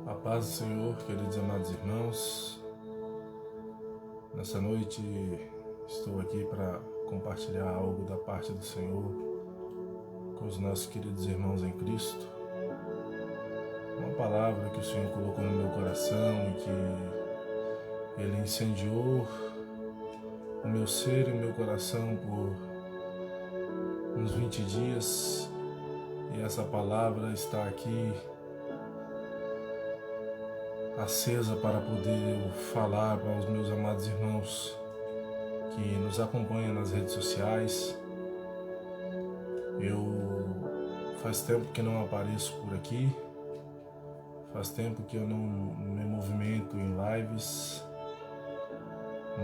A paz do Senhor, queridos amados irmãos. Nessa noite estou aqui para compartilhar algo da parte do Senhor com os nossos queridos irmãos em Cristo. Uma palavra que o Senhor colocou no meu coração e que Ele incendiou o meu ser e o meu coração por uns 20 dias. E essa palavra está aqui acesa para poder eu falar para os meus amados irmãos que nos acompanham nas redes sociais. Faz tempo que não apareço por aqui, faz tempo que eu não me movimento em lives,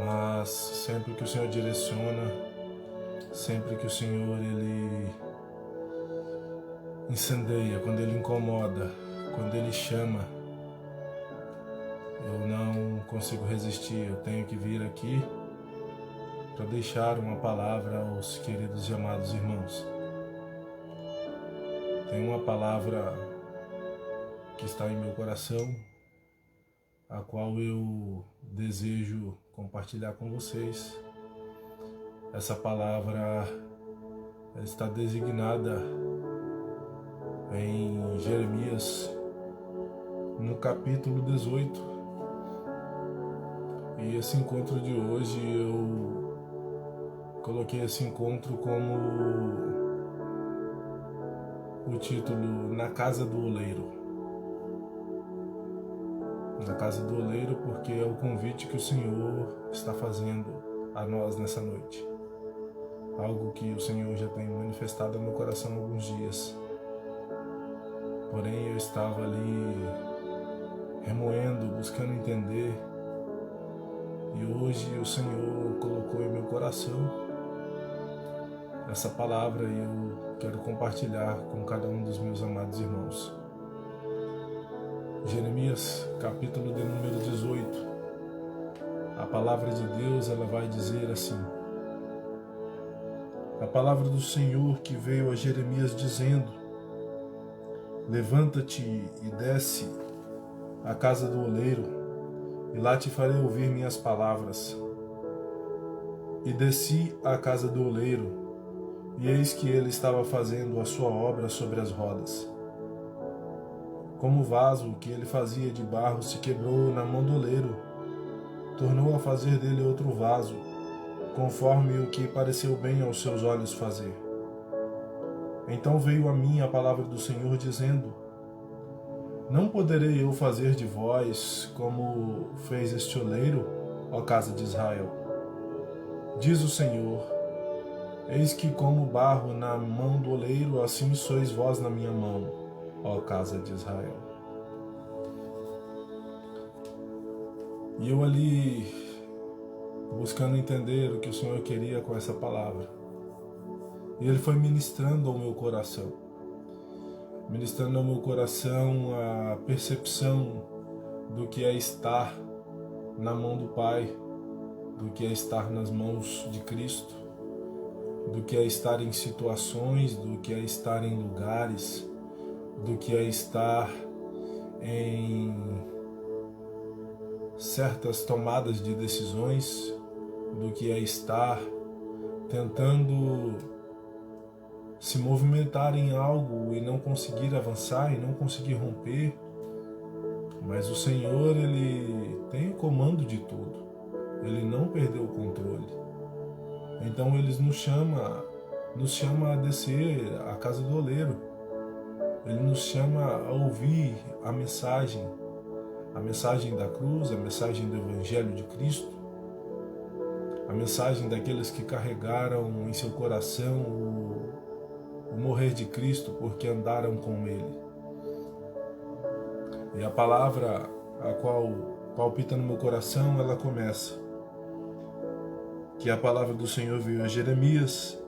mas sempre que o Senhor direciona, sempre que o Senhor Ele incendeia, quando Ele incomoda, quando Ele chama, eu não consigo resistir, eu tenho que vir aqui para deixar uma palavra aos queridos e amados irmãos. Tem uma palavra que está em meu coração, a qual eu desejo compartilhar com vocês. Essa palavra está designada em Jeremias, no capítulo 18. E esse encontro de hoje eu coloquei esse encontro como o título Na Casa do Oleiro. Na Casa do Oleiro, porque é o convite que o Senhor está fazendo a nós nessa noite. Algo que o Senhor já tem manifestado no meu coração há alguns dias. Porém eu estava ali remoendo, buscando entender. E hoje o Senhor colocou em meu coração essa palavra e eu quero compartilhar com cada um dos meus amados irmãos. Jeremias, capítulo de número 18. A palavra de Deus, ela vai dizer assim: a palavra do Senhor que veio a Jeremias dizendo: levanta-te e desce à casa do oleiro, e lá te farei ouvir minhas palavras. E desci à casa do oleiro, e eis que ele estava fazendo a sua obra sobre as rodas. Como o vaso que ele fazia de barro se quebrou na mão do oleiro, tornou a fazer dele outro vaso, conforme o que pareceu bem aos seus olhos fazer. Então veio a mim a palavra do Senhor dizendo: não poderei eu fazer de vós como fez este oleiro, ó casa de Israel? Diz o Senhor: eis que como barro na mão do oleiro, assim sois vós na minha mão, ó casa de Israel. E eu ali, buscando entender o que o Senhor queria com essa palavra, e Ele foi ministrando ao meu coração. Ministrando ao meu coração a percepção do que é estar na mão do Pai, do que é estar nas mãos de Cristo, do que é estar em situações, do que é estar em lugares, do que é estar em certas tomadas de decisões, do que é estar tentando se movimentar em algo e não conseguir avançar e não conseguir romper. Mas o Senhor, Ele tem o comando de tudo. Ele não perdeu o controle. Então Ele nos chama a descer à casa do oleiro. Ele nos chama a ouvir a mensagem da cruz, a mensagem do Evangelho de Cristo, a mensagem daqueles que carregaram em seu coração o morrer de Cristo porque andaram com Ele. E a palavra a qual palpita no meu coração, ela começa: que a palavra do Senhor veio a Jeremias,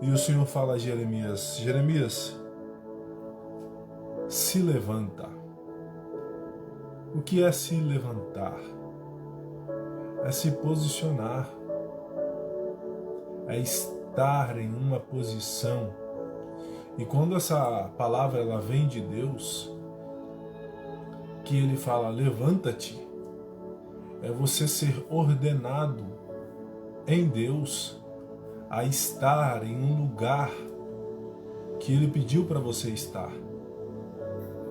e o Senhor fala a Jeremias: Jeremias, se levanta. O que é se levantar? É se posicionar, é estar em uma posição. E quando essa palavra ela vem de Deus, que ele fala levanta-te, é você ser ordenado em Deus a estar em um lugar que ele pediu para você estar.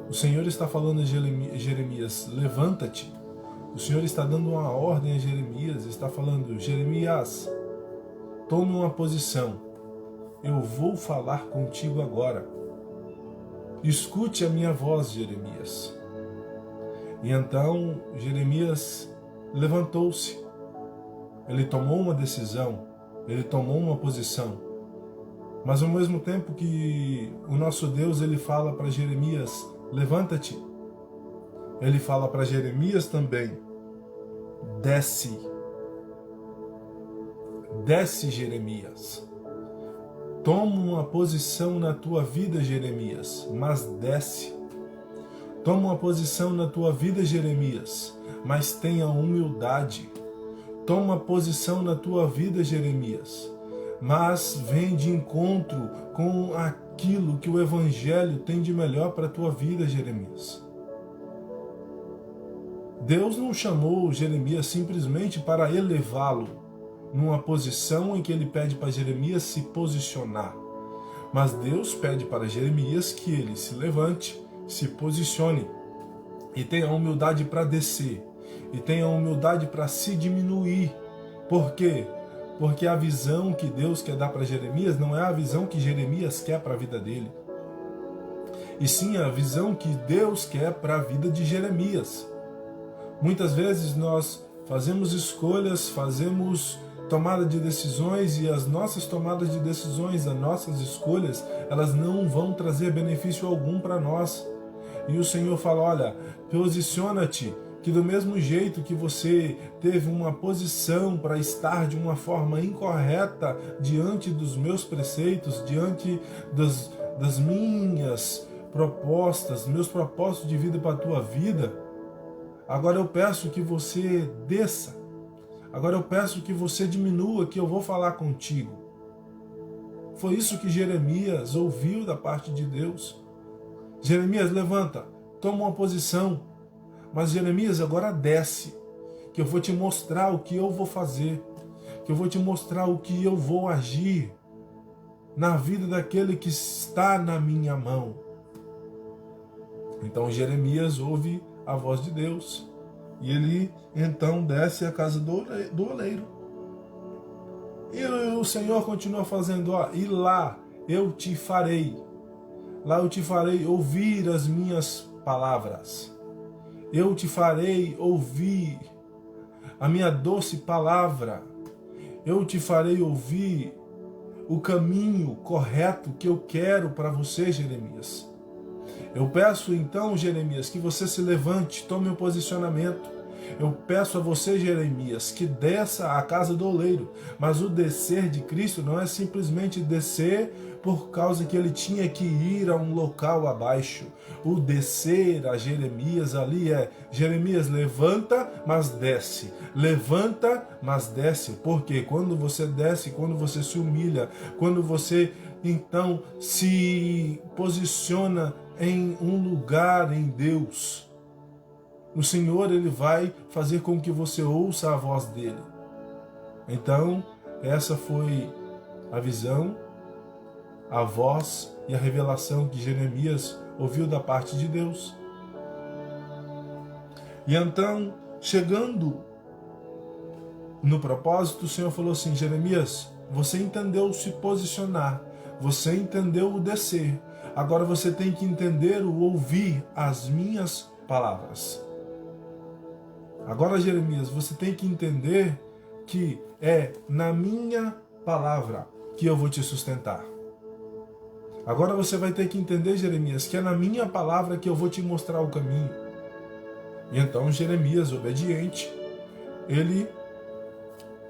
O Senhor está falando a Jeremias, levanta-te. O Senhor está dando uma ordem a Jeremias, está falando, Jeremias, tome uma posição. Eu vou falar contigo agora. Escute a minha voz, Jeremias. E então Jeremias levantou-se. Ele tomou uma decisão, ele tomou uma posição. Mas ao mesmo tempo que o nosso Deus ele fala para Jeremias, levanta-te, ele fala para Jeremias também, desce. Desce, Jeremias. Toma uma posição na tua vida, Jeremias, mas desce. Toma uma posição na tua vida, Jeremias, mas tenha humildade. Toma uma posição na tua vida, Jeremias, mas vem de encontro com aquilo que o Evangelho tem de melhor para a tua vida, Jeremias. Deus não chamou Jeremias simplesmente para elevá-lo numa posição em que ele pede para Jeremias se posicionar. Mas Deus pede para Jeremias que ele se levante, se posicione e tenha humildade para descer, e tenha humildade para se diminuir. Por quê? Porque a visão que Deus quer dar para Jeremias não é a visão que Jeremias quer para a vida dele, e sim a visão que Deus quer para a vida de Jeremias. Muitas vezes nós fazemos escolhas, fazemos tomada de decisões, e as nossas tomadas de decisões, as nossas escolhas, elas não vão trazer benefício algum para nós. E o Senhor fala, olha, posiciona-te, que do mesmo jeito que você teve uma posição para estar de uma forma incorreta diante dos meus preceitos, diante das minhas propostas, meus propósitos de vida para a tua vida, agora eu peço que você desça. Agora eu peço que você diminua, que eu vou falar contigo. Foi isso que Jeremias ouviu da parte de Deus. Jeremias, levanta, toma uma posição. Mas Jeremias, agora desce, que eu vou te mostrar o que eu vou fazer, que eu vou te mostrar o que eu vou agir na vida daquele que está na minha mão. Então Jeremias ouve a voz de Deus. E ele então desce à casa do oleiro. E o Senhor continua fazendo, e lá eu te farei. Lá eu te farei ouvir as minhas palavras. Eu te farei ouvir a minha doce palavra. Eu te farei ouvir o caminho correto que eu quero para você, Jeremias. Eu peço então, Jeremias, que você se levante, tome um posicionamento. Eu peço a você, Jeremias, que desça à casa do oleiro. Mas o descer de Cristo não é simplesmente descer por causa que ele tinha que ir a um local abaixo. O descer a Jeremias ali é, Jeremias, levanta, mas desce. Levanta, mas desce. Porque quando você desce, quando você se humilha, quando você então se posiciona em um lugar em Deus, o Senhor ele vai fazer com que você ouça a voz dele. Então, essa foi a visão, a voz e a revelação que Jeremias ouviu da parte de Deus. E então, chegando no propósito, o Senhor falou assim, Jeremias, você entendeu se posicionar, você entendeu o descer, agora você tem que entender o ouvir as minhas palavras. Agora, Jeremias, você tem que entender que é na minha palavra que eu vou te sustentar. Agora você vai ter que entender, Jeremias, que é na minha palavra que eu vou te mostrar o caminho. E então Jeremias, obediente, ele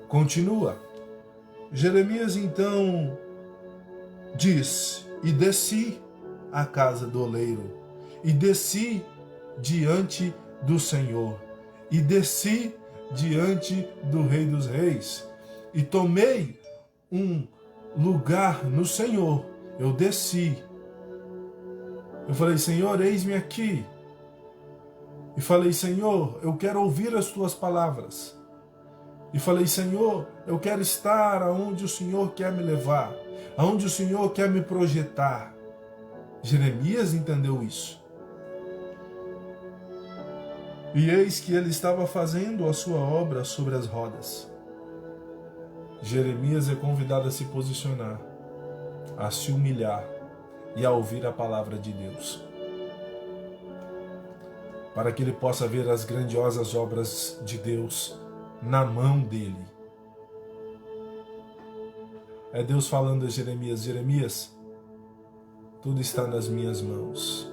continua. Jeremias então diz, e desci à casa do oleiro, e desci diante do Senhor, e desci diante do Rei dos Reis, e tomei um lugar no Senhor. Eu desci. Eu falei, Senhor, eis-me aqui. E falei, Senhor, eu quero ouvir as tuas palavras. E falei, Senhor, eu quero estar aonde o Senhor quer me levar, aonde o Senhor quer me projetar. Jeremias entendeu isso. E eis que ele estava fazendo a sua obra sobre as rodas. Jeremias é convidado a se posicionar, a se humilhar e a ouvir a palavra de Deus, para que ele possa ver as grandiosas obras de Deus na mão dele. É Deus falando a Jeremias, Jeremias, tudo está nas minhas mãos.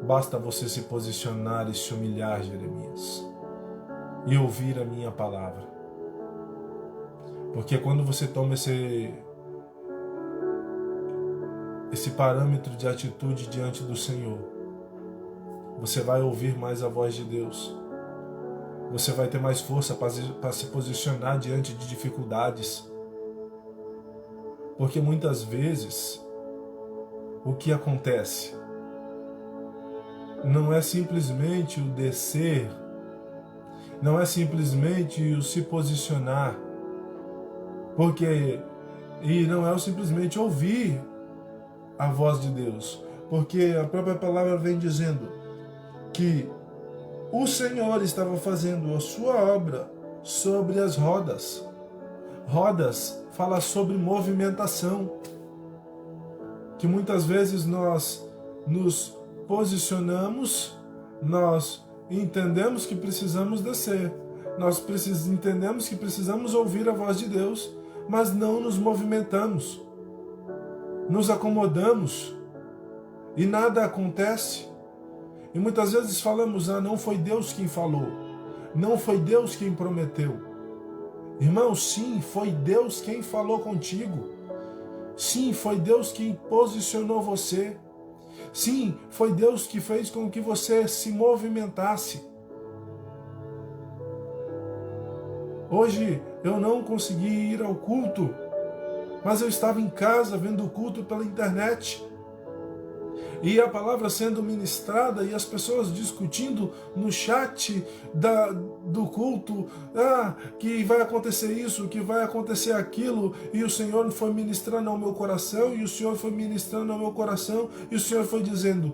Basta você se posicionar e se humilhar, Jeremias, e ouvir a minha palavra. Porque quando você toma esse parâmetro de atitude diante do Senhor, você vai ouvir mais a voz de Deus. Você vai ter mais força para se posicionar diante de dificuldades. Porque muitas vezes, o que acontece não é simplesmente o descer, não é simplesmente o se posicionar, e não é simplesmente ouvir a voz de Deus, porque a própria palavra vem dizendo que o Senhor estava fazendo a sua obra sobre as rodas. Rodas fala sobre movimentação, que muitas vezes nós nos posicionamos, nós entendemos que precisamos descer, nós entendemos que precisamos ouvir a voz de Deus, mas não nos movimentamos, nos acomodamos e nada acontece. E muitas vezes falamos, não foi Deus quem falou, não foi Deus quem prometeu. Irmão, sim, foi Deus quem falou contigo. Sim, foi Deus quem posicionou você. Sim, foi Deus que fez com que você se movimentasse. Hoje eu não consegui ir ao culto, mas eu estava em casa vendo o culto pela internet. E a palavra sendo ministrada e as pessoas discutindo no chat do culto, que vai acontecer isso, que vai acontecer aquilo, e o Senhor foi ministrando ao meu coração, e o Senhor foi ministrando ao meu coração, e o Senhor foi dizendo,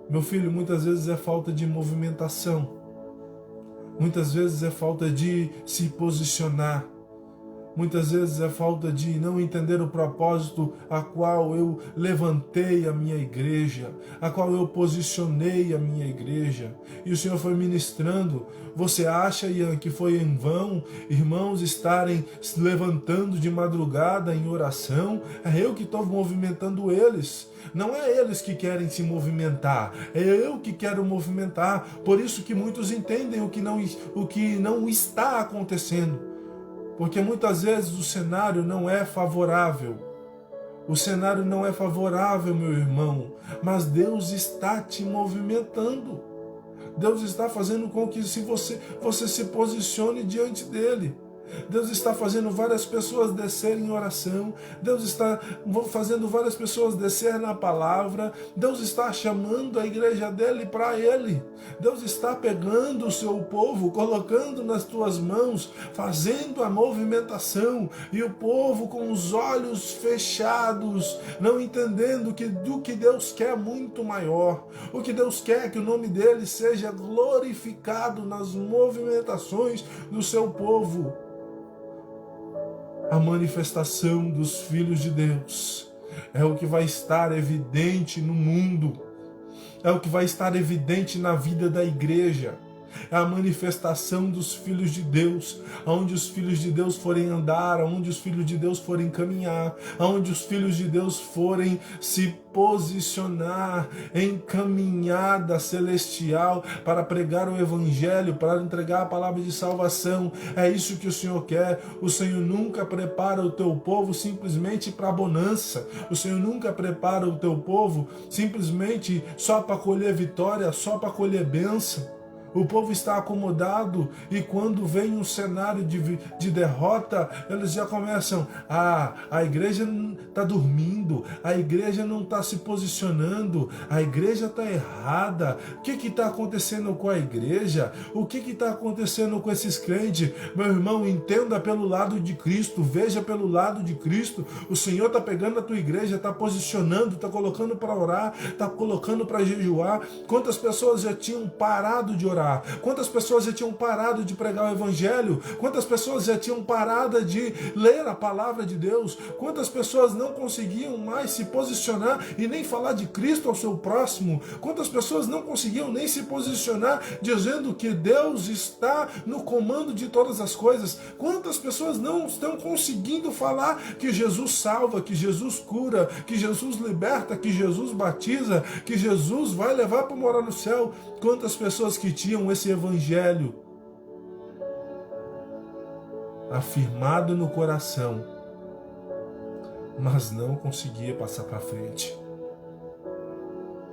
meu filho, muitas vezes é falta de movimentação, muitas vezes é falta de se posicionar, muitas vezes é falta de não entender o propósito a qual eu levantei a minha igreja, a qual eu posicionei a minha igreja. E o Senhor foi ministrando. Você acha, Ian, que foi em vão irmãos estarem se levantando de madrugada em oração? É eu que estou movimentando eles. Não é eles que querem se movimentar, é eu que quero movimentar. Por isso que muitos entendem o que não está acontecendo. Porque muitas vezes o cenário não é favorável. O cenário não é favorável, meu irmão. Mas Deus está te movimentando. Deus está fazendo com que você se posicione diante dele. Deus está fazendo várias pessoas descerem em oração. Deus está fazendo várias pessoas descer na palavra. Deus está chamando a igreja dele para ele. Deus está pegando o seu povo, colocando nas tuas mãos, fazendo a movimentação. E o povo com os olhos fechados, não entendendo que do que Deus quer muito maior. O que Deus quer é que o nome dele seja glorificado nas movimentações do seu povo. A manifestação dos filhos de Deus é o que vai estar evidente no mundo, é o que vai estar evidente na vida da igreja. É a manifestação dos filhos de Deus, aonde os filhos de Deus forem andar, aonde os filhos de Deus forem caminhar, aonde os filhos de Deus forem se posicionar em caminhada celestial para pregar o evangelho, para entregar a palavra de salvação. É isso que o Senhor quer. O Senhor nunca prepara o teu povo simplesmente para bonança. O Senhor nunca prepara o teu povo simplesmente só para colher vitória, só para colher bênção. O povo está acomodado e quando vem um cenário de derrota, eles já começam, a igreja está dormindo, a igreja não está se posicionando, a igreja está errada. O que está acontecendo com a igreja? O que está acontecendo com esses crentes? Meu irmão, entenda pelo lado de Cristo, veja pelo lado de Cristo. O Senhor está pegando a tua igreja, está posicionando, está colocando para orar, está colocando para jejuar. Quantas pessoas já tinham parado de orar? Quantas pessoas já tinham parado de pregar o evangelho? Quantas pessoas já tinham parado de ler a palavra de Deus? Quantas pessoas não conseguiam mais se posicionar e nem falar de Cristo ao seu próximo? Quantas pessoas não conseguiam nem se posicionar dizendo que Deus está no comando de todas as coisas? Quantas pessoas não estão conseguindo falar que Jesus salva, que Jesus cura, que Jesus liberta, que Jesus batiza, que Jesus vai levar para morar no céu? Quantas pessoas que tinham esse evangelho afirmado no coração, mas não conseguia passar para frente.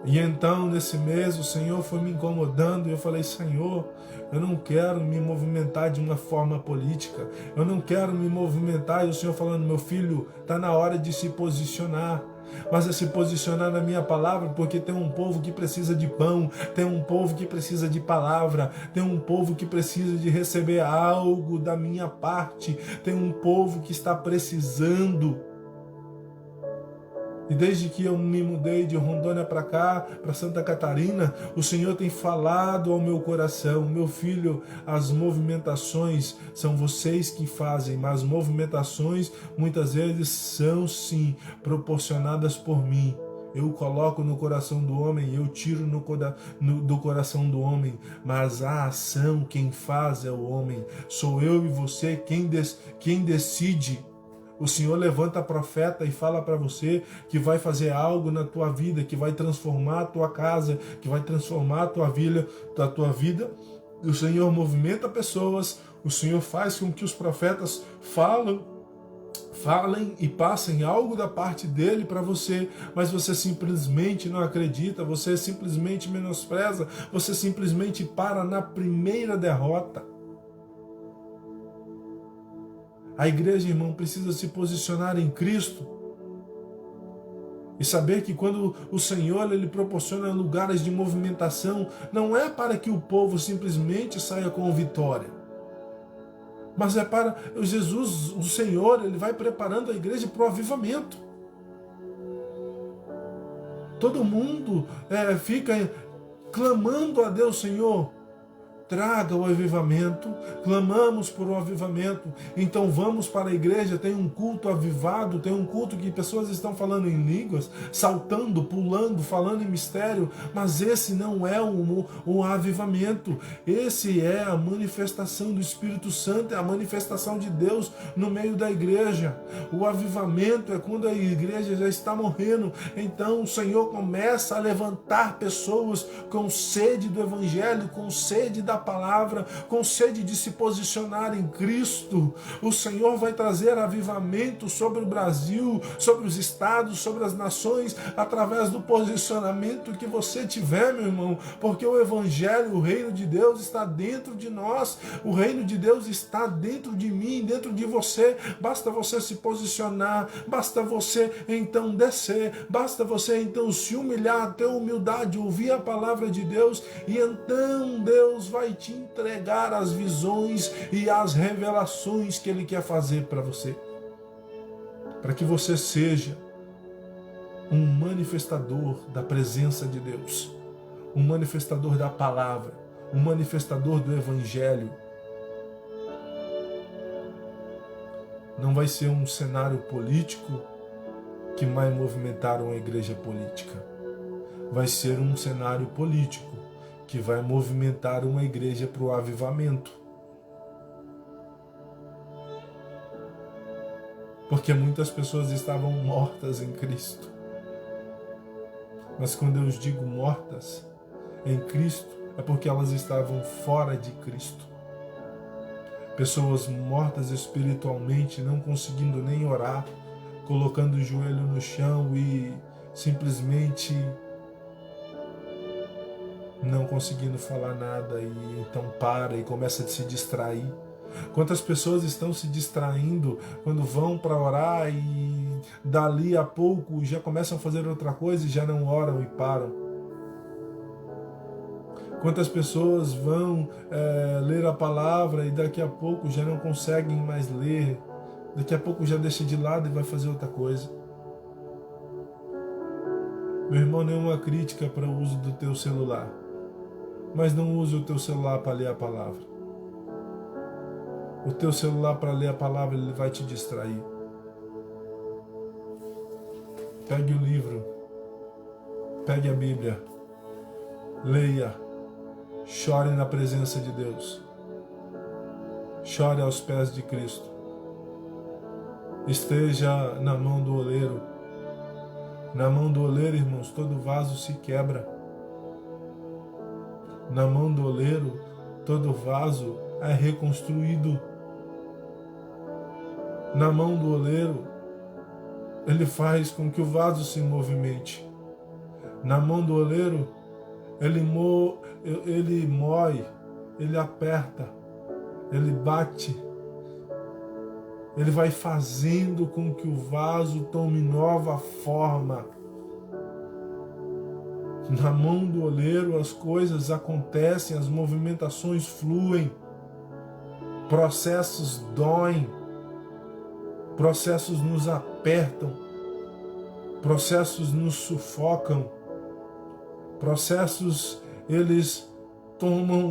E então, nesse mês, o Senhor foi me incomodando e eu falei, Senhor, eu não quero me movimentar de uma forma política, eu não quero me movimentar. E o Senhor falando, meu filho, está na hora de se posicionar. Mas é se posicionar na minha palavra, porque tem um povo que precisa de pão, tem um povo que precisa de palavra, tem um povo que precisa de receber algo da minha parte, tem um povo que está precisando. E desde que eu me mudei de Rondônia para cá, para Santa Catarina, o Senhor tem falado ao meu coração, meu filho, as movimentações são vocês que fazem, mas as movimentações muitas vezes são sim proporcionadas por mim. Eu coloco no coração do homem, eu tiro do coração do homem, mas a ação quem faz é o homem. Sou eu e você quem decide. O Senhor levanta profeta e fala para você que vai fazer algo na tua vida, que vai transformar a tua casa, que vai transformar a tua vida. O Senhor movimenta pessoas, o Senhor faz com que os profetas falem e passem algo da parte dele para você, mas você simplesmente não acredita, você simplesmente menospreza, você simplesmente para na primeira derrota. A igreja, irmão, precisa se posicionar em Cristo e saber que quando o Senhor ele proporciona lugares de movimentação, não é para que o povo simplesmente saia com vitória, mas é para Jesus, o Senhor, ele vai preparando a igreja para o avivamento. Todo mundo fica clamando a Deus, Senhor, traga o avivamento, clamamos por um avivamento, então vamos para a igreja, tem um culto avivado, tem um culto que pessoas estão falando em línguas, saltando, pulando, falando em mistério, mas esse não é um avivamento, esse é a manifestação do Espírito Santo, é a manifestação de Deus no meio da igreja. O avivamento é quando a igreja já está morrendo, então o Senhor começa a levantar pessoas com sede do Evangelho, com sede da palavra, com sede de se posicionar em Cristo. O Senhor vai trazer avivamento sobre o Brasil, sobre os estados, sobre as nações, através do posicionamento que você tiver, meu irmão, porque o Evangelho, o reino de Deus está dentro de nós, o reino de Deus está dentro de mim, dentro de você. Basta você se posicionar, basta você então descer, basta você então se humilhar, ter humildade, ouvir a palavra de Deus, e então Deus vai te entregar as visões e as revelações que Ele quer fazer para você, para que você seja um manifestador da presença de Deus, um manifestador da palavra, um manifestador do Evangelho. Não vai ser um cenário político que vai movimentar uma igreja política, vai ser um cenário político que vai movimentar uma igreja para o avivamento. Porque muitas pessoas estavam mortas em Cristo. Mas quando eu digo mortas em Cristo, é porque elas estavam fora de Cristo. Pessoas mortas espiritualmente, não conseguindo nem orar, colocando o joelho no chão e simplesmente não conseguindo falar nada, e então para e começa a se distrair. Quantas pessoas estão se distraindo quando vão para orar e dali a pouco já começam a fazer outra coisa e já não oram e param. Quantas pessoas vão ler a palavra e daqui a pouco já não conseguem mais ler, daqui a pouco já deixa de lado e vai fazer outra coisa. Meu irmão, nenhuma crítica para o uso do teu celular, mas não use o teu celular para ler a palavra. O teu celular para ler a palavra, ele vai te distrair. Pegue o livro, pegue a Bíblia, leia, chore na presença de Deus, chore aos pés de Cristo, esteja na mão do oleiro. Na mão do oleiro, irmãos, todo vaso se quebra. Na mão do oleiro, todo vaso é reconstruído. Na mão do oleiro, ele faz com que o vaso se movimente. Na mão do oleiro, ele moe, ele aperta, ele bate. Ele vai fazendo com que o vaso tome nova forma. Na mão do oleiro as coisas acontecem, as movimentações fluem, processos doem, processos nos apertam, processos nos sufocam, processos eles tomam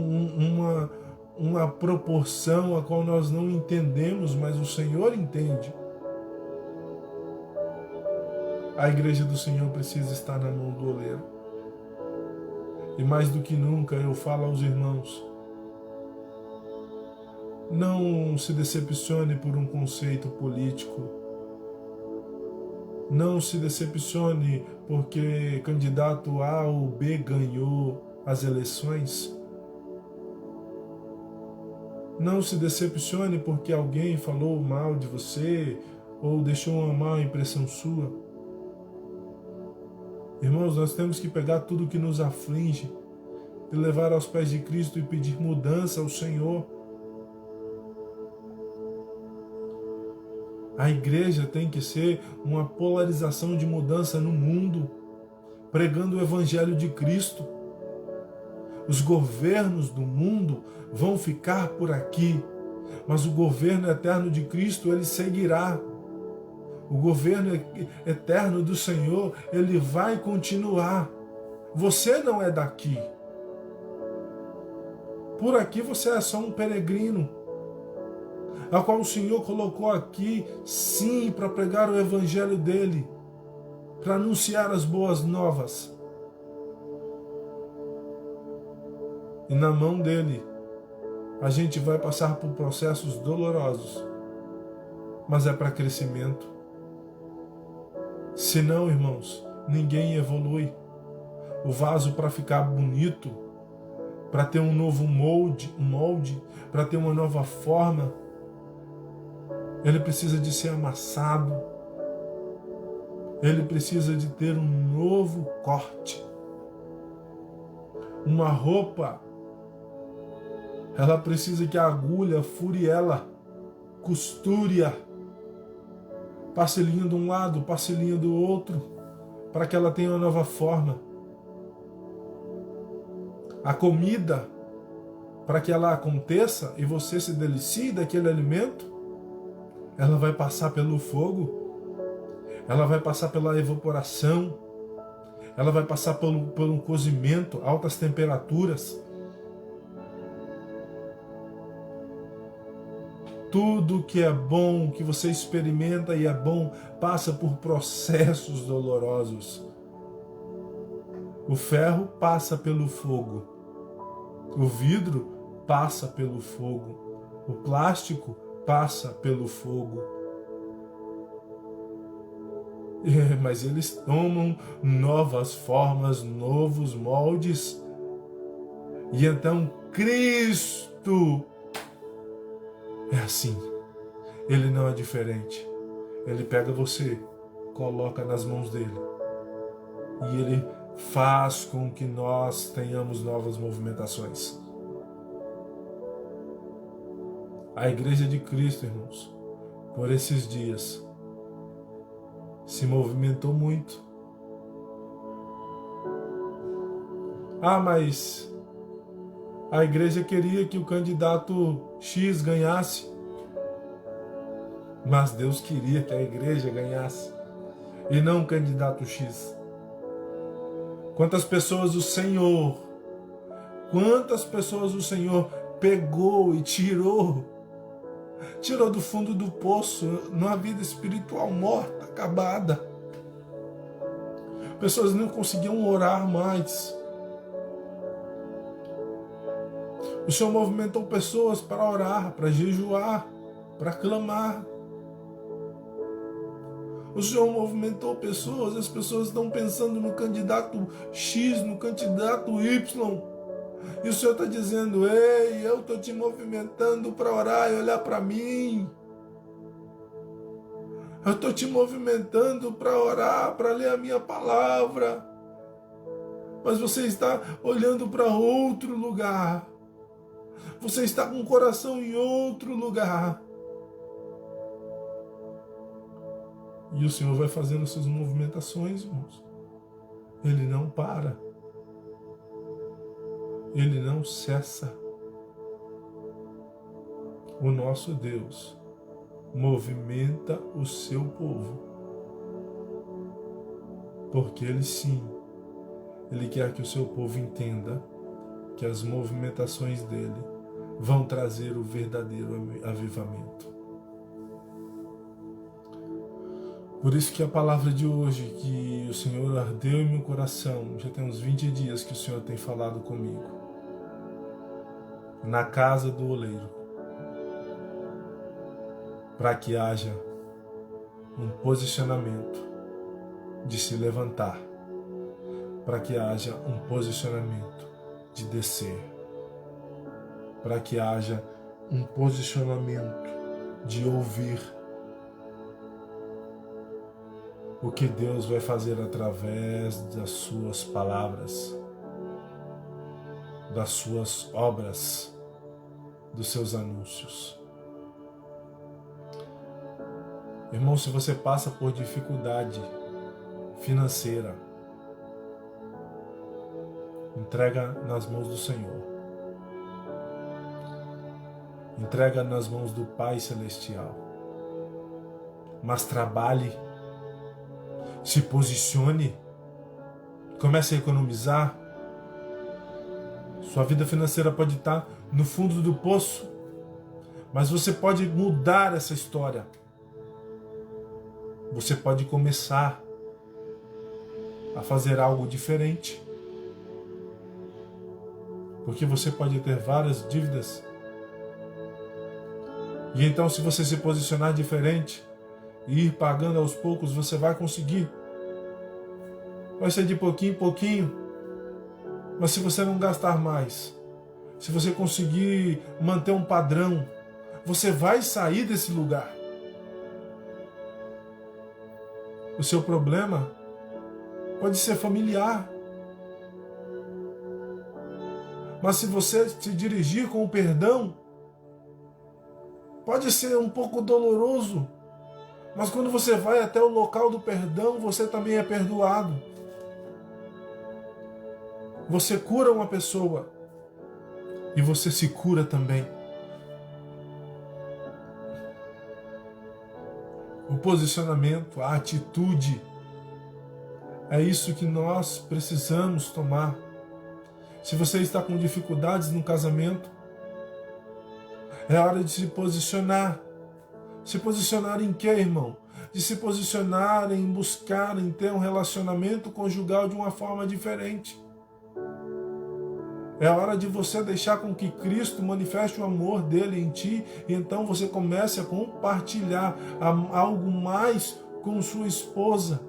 uma proporção a qual nós não entendemos, mas o Senhor entende. A igreja do Senhor precisa estar na mão do oleiro. E mais do que nunca eu falo aos irmãos, não se decepcione por um conceito político. Não se decepcione porque candidato A ou B ganhou as eleições. Não se decepcione porque alguém falou mal de você ou deixou uma má impressão sua. Irmãos, nós temos que pegar tudo que nos aflige e levar aos pés de Cristo e pedir mudança ao Senhor. A igreja tem que ser uma polarização de mudança no mundo, pregando o Evangelho de Cristo. Os governos do mundo vão ficar por aqui, mas o governo eterno de Cristo, ele seguirá. O governo eterno do Senhor, ele vai continuar. Você não é daqui. Por aqui você é só um peregrino, a qual o Senhor colocou aqui, sim, para pregar o Evangelho dele, para anunciar as boas novas. E na mão dele, a gente vai passar por processos dolorosos, mas é para crescimento. Senão, irmãos, ninguém evolui. O vaso, para ficar bonito, para ter um novo molde, para ter uma nova forma, ele precisa de ser amassado. Ele precisa de ter um novo corte. Uma roupa, ela precisa que a agulha fure ela, costure-a, passe linha de um lado, passe linha do outro, para que ela tenha uma nova forma. A comida, para que ela aconteça e você se delicie daquele alimento, ela vai passar pelo fogo, ela vai passar pela evaporação, ela vai passar por um cozimento, altas temperaturas. Tudo que é bom, que você experimenta e é bom, passa por processos dolorosos. O ferro passa pelo fogo, o vidro passa pelo fogo, o plástico passa pelo fogo. Mas eles tomam novas formas, novos moldes. E então Cristo é assim. Ele não é diferente. Ele pega você, coloca nas mãos dele. E ele faz com que nós tenhamos novas movimentações. A Igreja de Cristo, irmãos, por esses dias, se movimentou muito. Mas a igreja queria que o candidato X ganhasse. Mas Deus queria que a igreja ganhasse e não o candidato X. Quantas pessoas o Senhor pegou e tirou do fundo do poço, numa vida espiritual morta, acabada. Pessoas não conseguiam orar mais. O Senhor movimentou pessoas para orar, para jejuar, para clamar. O Senhor movimentou pessoas, as pessoas estão pensando no candidato X, no candidato Y. E o Senhor está dizendo: ei, eu estou te movimentando para orar e olhar para mim. Eu estou te movimentando para orar, para ler a minha palavra. Mas você está olhando para outro lugar. Você está com o coração em outro lugar. E o Senhor vai fazendo suas movimentações, irmãos. Ele não para. Ele não cessa. O nosso Deus movimenta o seu povo. Porque Ele sim, Ele quer que o seu povo entenda que as movimentações dele vão trazer o verdadeiro avivamento. Por isso que a palavra de hoje, que o Senhor ardeu em meu coração, já tem uns 20 dias que o Senhor tem falado comigo, na casa do oleiro, para que haja um posicionamento de se levantar, para que haja um posicionamento de descer, para que haja um posicionamento de ouvir o que Deus vai fazer através das suas palavras, das suas obras, dos seus anúncios. Irmão, se você passa por dificuldade financeira, entrega nas mãos do Senhor. Entrega nas mãos do Pai Celestial. Mas trabalhe, se posicione, comece a economizar. Sua vida financeira pode estar no fundo do poço, mas você pode mudar essa história. Você pode começar a fazer algo diferente. Porque você pode ter várias dívidas. E então, se você se posicionar diferente e ir pagando aos poucos, você vai conseguir. Vai ser de pouquinho em pouquinho. Mas se você não gastar mais, se você conseguir manter um padrão, você vai sair desse lugar. O seu problema pode ser familiar. Mas se você se dirigir com o perdão, pode ser um pouco doloroso. Mas quando você vai até o local do perdão, você também é perdoado. Você cura uma pessoa e você se cura também. O posicionamento, a atitude, é isso que nós precisamos tomar. Se você está com dificuldades no casamento, é hora de se posicionar. Se posicionar em quê, irmão? De se posicionar em buscar, em ter um relacionamento conjugal de uma forma diferente. É hora de você deixar com que Cristo manifeste o amor dele em ti, e então você comece a compartilhar algo mais com sua esposa,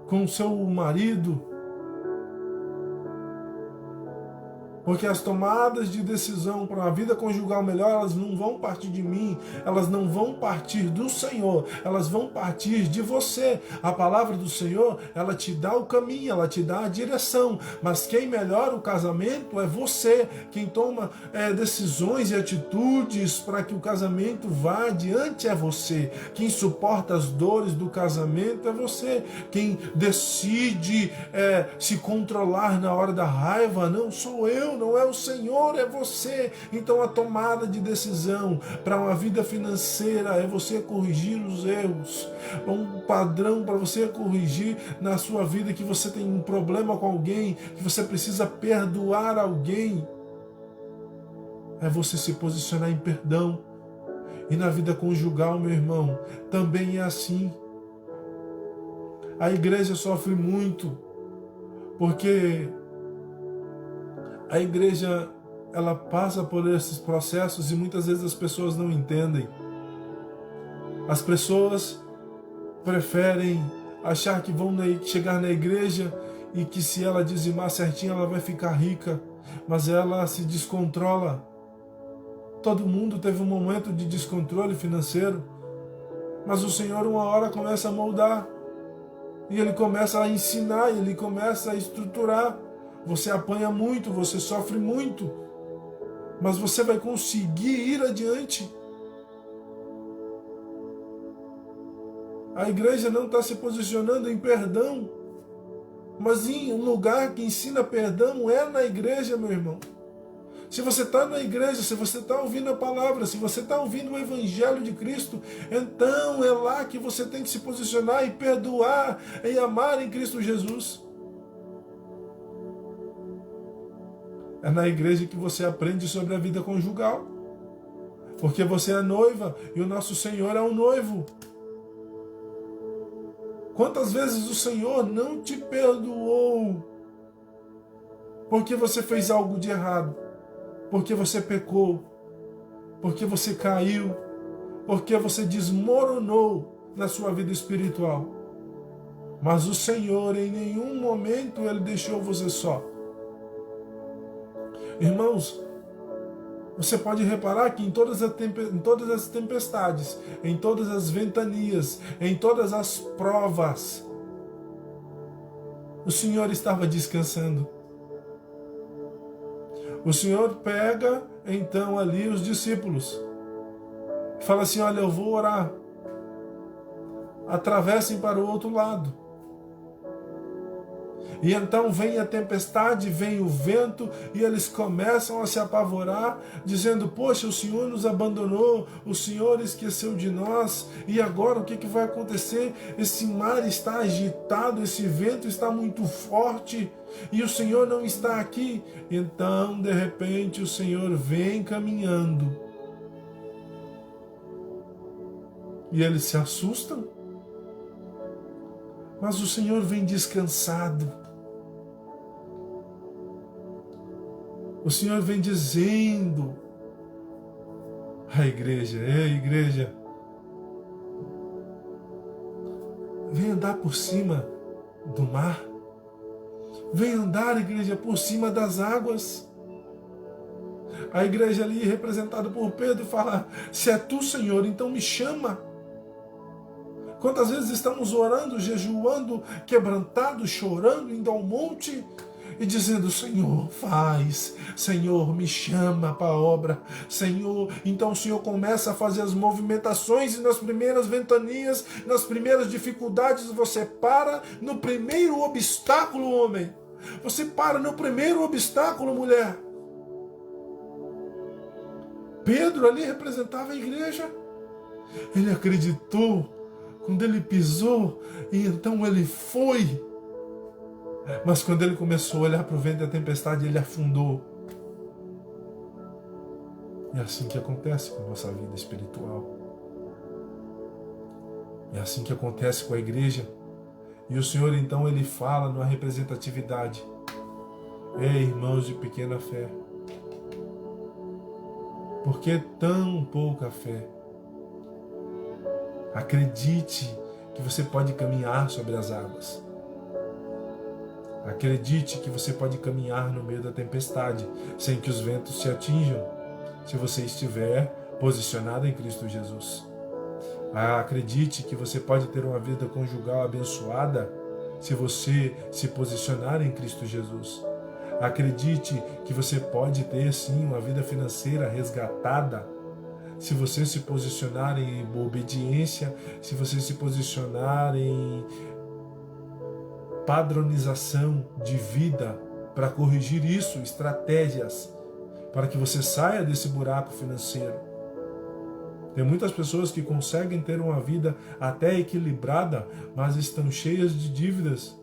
com seu marido. Porque as tomadas de decisão para uma vida conjugal melhor, elas não vão partir de mim, elas não vão partir do Senhor, elas vão partir de você. A palavra do Senhor, ela te dá o caminho, ela te dá a direção, mas quem melhora o casamento é você. Quem toma decisões e atitudes para que o casamento vá adiante é você. Quem suporta as dores do casamento é você. Quem decide se controlar na hora da raiva, não sou eu, não é o Senhor, é você. Então a tomada de decisão para uma vida financeira é você corrigir os erros. Um padrão para você corrigir na sua vida, que você tem um problema com alguém, que você precisa perdoar alguém, é você se posicionar em perdão. E na vida conjugal, meu irmão, também é assim. A igreja sofre muito, porque a igreja, ela passa por esses processos e muitas vezes as pessoas não entendem. As pessoas preferem achar que vão chegar na igreja e que se ela dizimar certinho ela vai ficar rica, mas ela se descontrola. Todo mundo teve um momento de descontrole financeiro, mas o Senhor uma hora começa a moldar, e Ele começa a ensinar, Ele começa a estruturar. Você apanha muito, você sofre muito, mas você vai conseguir ir adiante. A igreja não está se posicionando em perdão, mas em um lugar que ensina perdão é na igreja, meu irmão. Se você está na igreja, se você está ouvindo a palavra, se você está ouvindo o Evangelho de Cristo, então é lá que você tem que se posicionar e perdoar e amar em Cristo Jesus. É na igreja que você aprende sobre a vida conjugal, porque você é noiva e o nosso Senhor é um noivo. Quantas vezes o Senhor não te perdoou porque você fez algo de errado, porque você pecou, porque você caiu, porque você desmoronou na sua vida espiritual. Mas o Senhor em nenhum momento Ele deixou você só. Irmãos, você pode reparar que em todas as tempestades, em todas as ventanias, em todas as provas, o Senhor estava descansando. O Senhor pega então ali os discípulos, fala assim: olha, eu vou orar, atravessem para o outro lado. E então vem a tempestade, vem o vento, e eles começam a se apavorar, dizendo: poxa, o Senhor nos abandonou, o Senhor esqueceu de nós, e agora o que vai acontecer? Esse mar está agitado, esse vento está muito forte, e o Senhor não está aqui. Então, de repente, o Senhor vem caminhando, e eles se assustam, mas o Senhor vem descansado. O Senhor vem dizendo à igreja: ei, igreja, vem andar por cima do mar. Vem andar, igreja, por cima das águas. A igreja ali, representada por Pedro, fala: se é tu, Senhor, então me chama. Quantas vezes estamos orando, jejuando, quebrantados, chorando, indo ao monte e dizendo: Senhor, faz, Senhor, me chama para a obra, Senhor. Então o Senhor começa a fazer as movimentações, e nas primeiras ventanias, nas primeiras dificuldades, você para no primeiro obstáculo, homem. Você para no primeiro obstáculo, mulher. Pedro ali representava a igreja. Ele acreditou quando ele pisou, e então ele foi. Mas quando ele começou a olhar para o vento e a tempestade, ele afundou. E é assim que acontece com a nossa vida espiritual. É assim que acontece com a igreja. E o Senhor então ele fala numa representatividade: ei, irmãos de pequena fé, por que tão pouca fé? Acredite que você pode caminhar sobre as águas. Acredite que você pode caminhar no meio da tempestade sem que os ventos te atinjam, se você estiver posicionado em Cristo Jesus. Acredite que você pode ter uma vida conjugal abençoada se você se posicionar em Cristo Jesus. Acredite que você pode ter sim uma vida financeira resgatada se você se posicionar em obediência, se você se posicionar em padronização de vida para corrigir isso, estratégias para que você saia desse buraco financeiro. Tem muitas pessoas que conseguem ter uma vida até equilibrada, mas estão cheias de dívidas.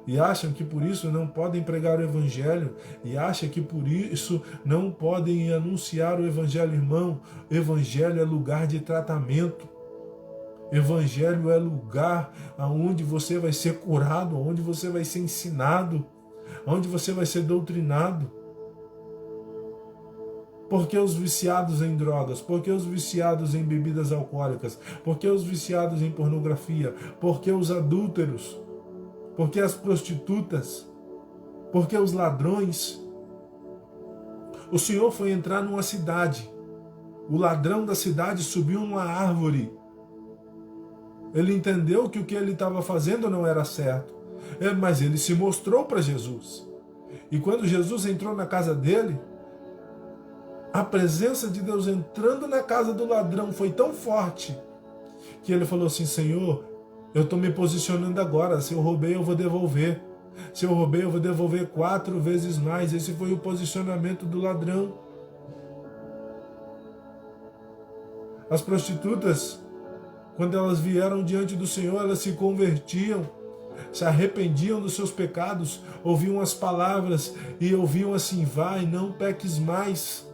E acham que por isso não podem pregar o Evangelho, e acham que por isso não podem anunciar o Evangelho. Irmão, Evangelho é lugar de tratamento. Evangelho é lugar onde você vai ser curado, onde você vai ser ensinado, onde você vai ser doutrinado. Por que os viciados em drogas? Por que os viciados em bebidas alcoólicas? Por que os viciados em pornografia? Por que os adúlteros? Por que as prostitutas? Por que os ladrões? O Senhor foi entrar numa cidade. O ladrão da cidade subiu numa árvore. Ele entendeu que o que ele estava fazendo não era certo. Mas ele se mostrou para Jesus. E quando Jesus entrou na casa dele, a presença de Deus entrando na casa do ladrão foi tão forte que ele falou assim: Senhor, eu estou me posicionando agora. Se eu roubei, eu vou devolver. Se eu roubei, eu vou devolver 4 vezes mais. Esse foi o posicionamento do ladrão. As prostitutas, quando elas vieram diante do Senhor, elas se convertiam, se arrependiam dos seus pecados, ouviam as palavras e ouviam assim: vai, não peques mais.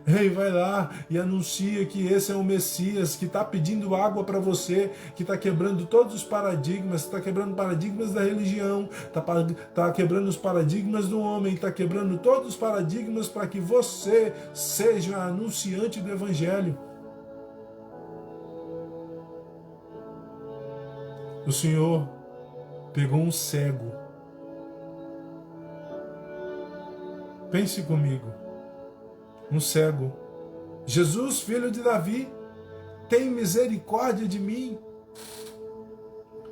Ei, vai lá e anuncia que esse é o Messias, que está pedindo água para você, que está quebrando todos os paradigmas, está quebrando paradigmas da religião, está quebrando os paradigmas do homem, está quebrando todos os paradigmas para que você seja anunciante do Evangelho. O Senhor pegou um cego. Pense comigo. Um cego. Jesus, filho de Davi, tem misericórdia de mim.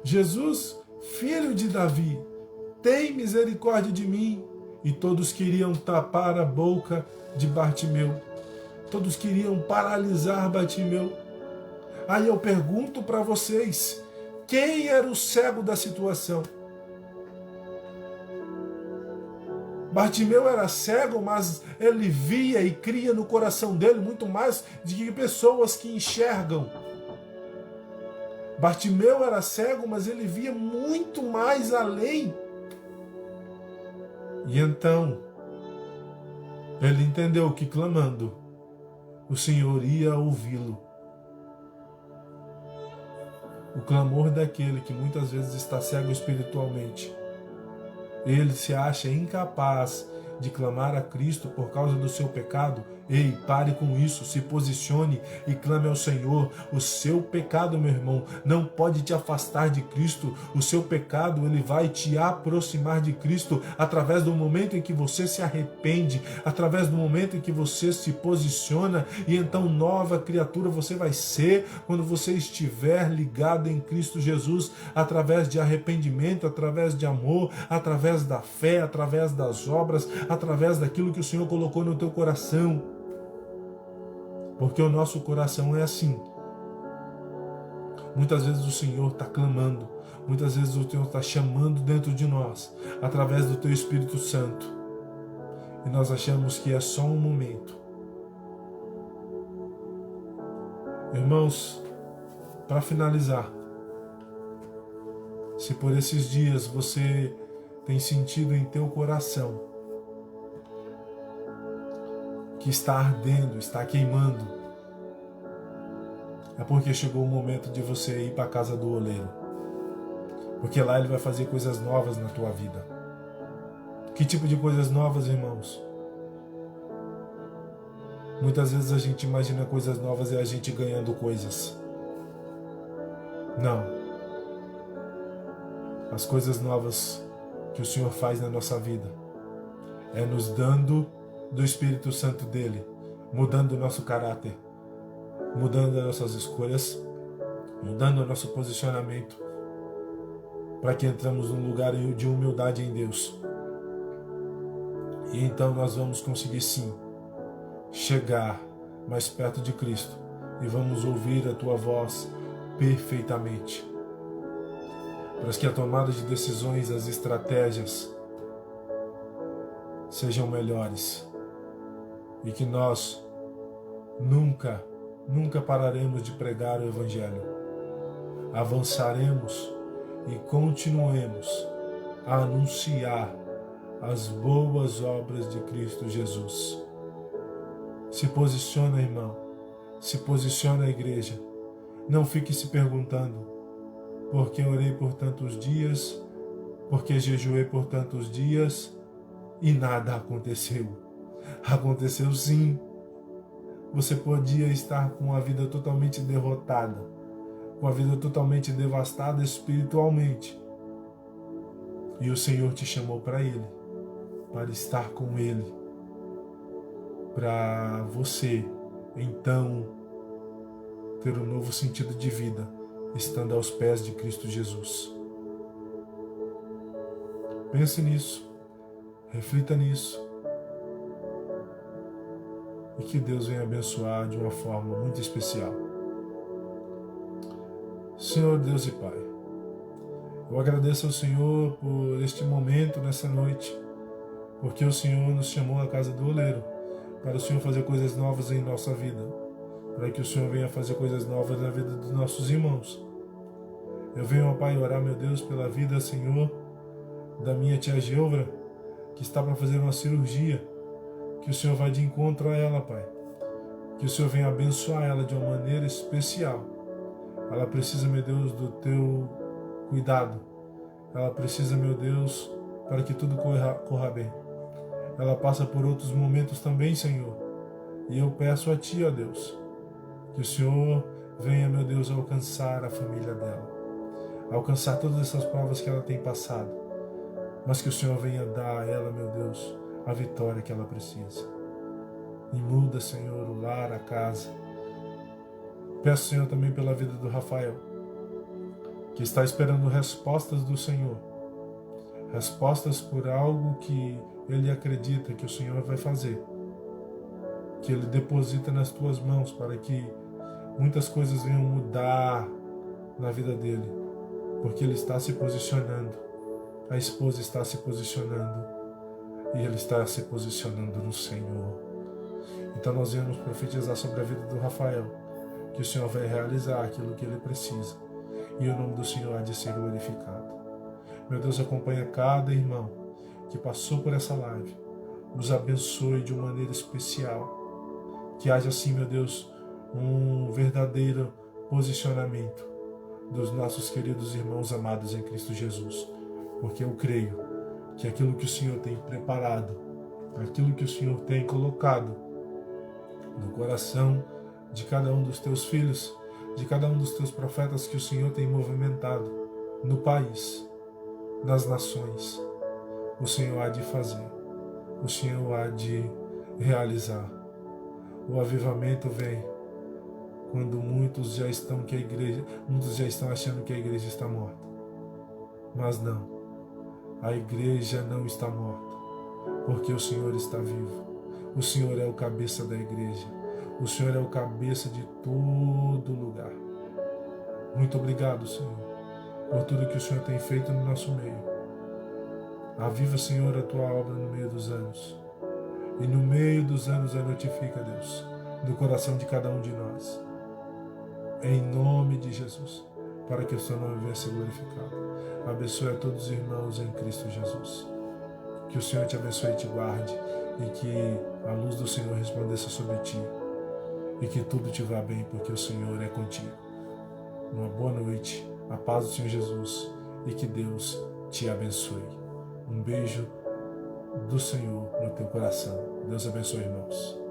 Jesus, filho de Davi, tem misericórdia de mim. E todos queriam tapar a boca de Bartimeu. Todos queriam paralisar Bartimeu. Aí eu pergunto para vocês, quem era o cego da situação? Bartimeu era cego, mas ele via e cria no coração dele muito mais do que pessoas que enxergam. Bartimeu era cego, mas ele via muito mais além. E então, ele entendeu que clamando, o Senhor ia ouvi-lo. O clamor daquele que muitas vezes está cego espiritualmente. Ele se acha incapaz de clamar a Cristo por causa do seu pecado. Ei, pare com isso, se posicione e clame ao Senhor. O seu pecado, meu irmão, não pode te afastar de Cristo. O seu pecado, ele vai te aproximar de Cristo através do momento em que você se arrepende, através do momento em que você se posiciona, e então nova criatura você vai ser quando você estiver ligado em Cristo Jesus, através de arrependimento, através de amor, através da fé, através das obras, através daquilo que o Senhor colocou no teu coração. Porque o nosso coração é assim. Muitas vezes o Senhor está clamando, muitas vezes o Senhor está chamando dentro de nós, através do teu Espírito Santo. E nós achamos que é só um momento. Irmãos, para finalizar, se por esses dias você tem sentido em teu coração que está ardendo, está queimando, é porque chegou o momento de você ir para a casa do oleiro. Porque lá ele vai fazer coisas novas na tua vida. Que tipo de coisas novas, irmãos? Muitas vezes a gente imagina coisas novas e a gente ganhando coisas. Não. as coisas novas que o Senhor faz na nossa vida é nos dando do Espírito Santo dele, mudando o nosso caráter, mudando as nossas escolhas, mudando o nosso posicionamento, para que entramos num lugar de humildade em Deus. E então nós vamos conseguir sim chegar mais perto de Cristo e vamos ouvir a tua voz perfeitamente, para que a tomada de decisões, as estratégias sejam melhores e que nós nunca pararemos de pregar o Evangelho. Avançaremos e continuemos a anunciar as boas obras de Cristo Jesus. Se posiciona, irmão. Se posiciona, igreja. Não fique se perguntando por que orei por tantos dias, por que jejuei por tantos dias e nada aconteceu. Aconteceu sim. Você podia estar com a vida totalmente derrotada, com a vida totalmente devastada espiritualmente. E o Senhor te chamou para Ele, para estar com Ele, para você, então, ter um novo sentido de vida, estando aos pés de Cristo Jesus. Pense nisso, reflita nisso, e que Deus venha abençoar de uma forma muito especial. Senhor Deus e Pai, eu agradeço ao Senhor por este momento, nessa noite, porque o Senhor nos chamou à casa do oleiro, para o Senhor fazer coisas novas em nossa vida, para que o Senhor venha fazer coisas novas na vida dos nossos irmãos. Eu venho, ó Pai, orar, meu Deus, pela vida, Senhor, da minha tia Geovra, que está para fazer uma cirurgia, que o Senhor vai de encontro a ela, Pai, que o Senhor venha abençoar ela de uma maneira especial. Ela precisa, meu Deus, do Teu cuidado, ela precisa, meu Deus, para que tudo corra bem. Ela passa por outros momentos também, Senhor, e eu peço a Ti, ó Deus, que o Senhor venha, meu Deus, alcançar a família dela, alcançar todas essas provas que ela tem passado, mas que o Senhor venha dar a ela, meu Deus, a vitória que ela precisa. E muda, Senhor, o lar, a casa. Peço, Senhor, também pela vida do Rafael, que está esperando respostas do Senhor, respostas por algo que ele acredita que o Senhor vai fazer, que ele deposita nas tuas mãos para que muitas coisas venham mudar na vida dele, porque ele está se posicionando, a esposa está se posicionando e ele está se posicionando no Senhor. Então nós vamos profetizar sobre a vida do Rafael, que o Senhor vai realizar aquilo que ele precisa e o nome do Senhor há de ser glorificado. Meu Deus, acompanha cada irmão que passou por essa live, os abençoe de uma maneira especial, que haja assim, meu Deus, um verdadeiro posicionamento dos nossos queridos irmãos amados em Cristo Jesus, porque eu creio que aquilo que o Senhor tem preparado, aquilo que o Senhor tem colocado no coração de cada um dos teus filhos, de cada um dos teus profetas que o Senhor tem movimentado no país, nas nações, o Senhor há de fazer, o Senhor há de realizar. O avivamento vem quando muitos já estão achando que a igreja está morta. Mas não, a igreja não está morta, porque o Senhor está vivo. O Senhor é o cabeça da igreja. O Senhor é o cabeça de todo lugar. Muito obrigado, Senhor, por tudo que o Senhor tem feito no nosso meio. Aviva, Senhor, a tua obra no meio dos anos. E no meio dos anos a notifica, Deus, no coração de cada um de nós. Em nome de Jesus, para que o seu nome venha ser glorificado. Abençoe a todos os irmãos em Cristo Jesus. Que o Senhor te abençoe e te guarde, e que a luz do Senhor resplandeça sobre ti, e que tudo te vá bem, porque o Senhor é contigo. Uma boa noite, a paz do Senhor Jesus, e que Deus te abençoe. Um beijo do Senhor no teu coração. Deus abençoe, irmãos.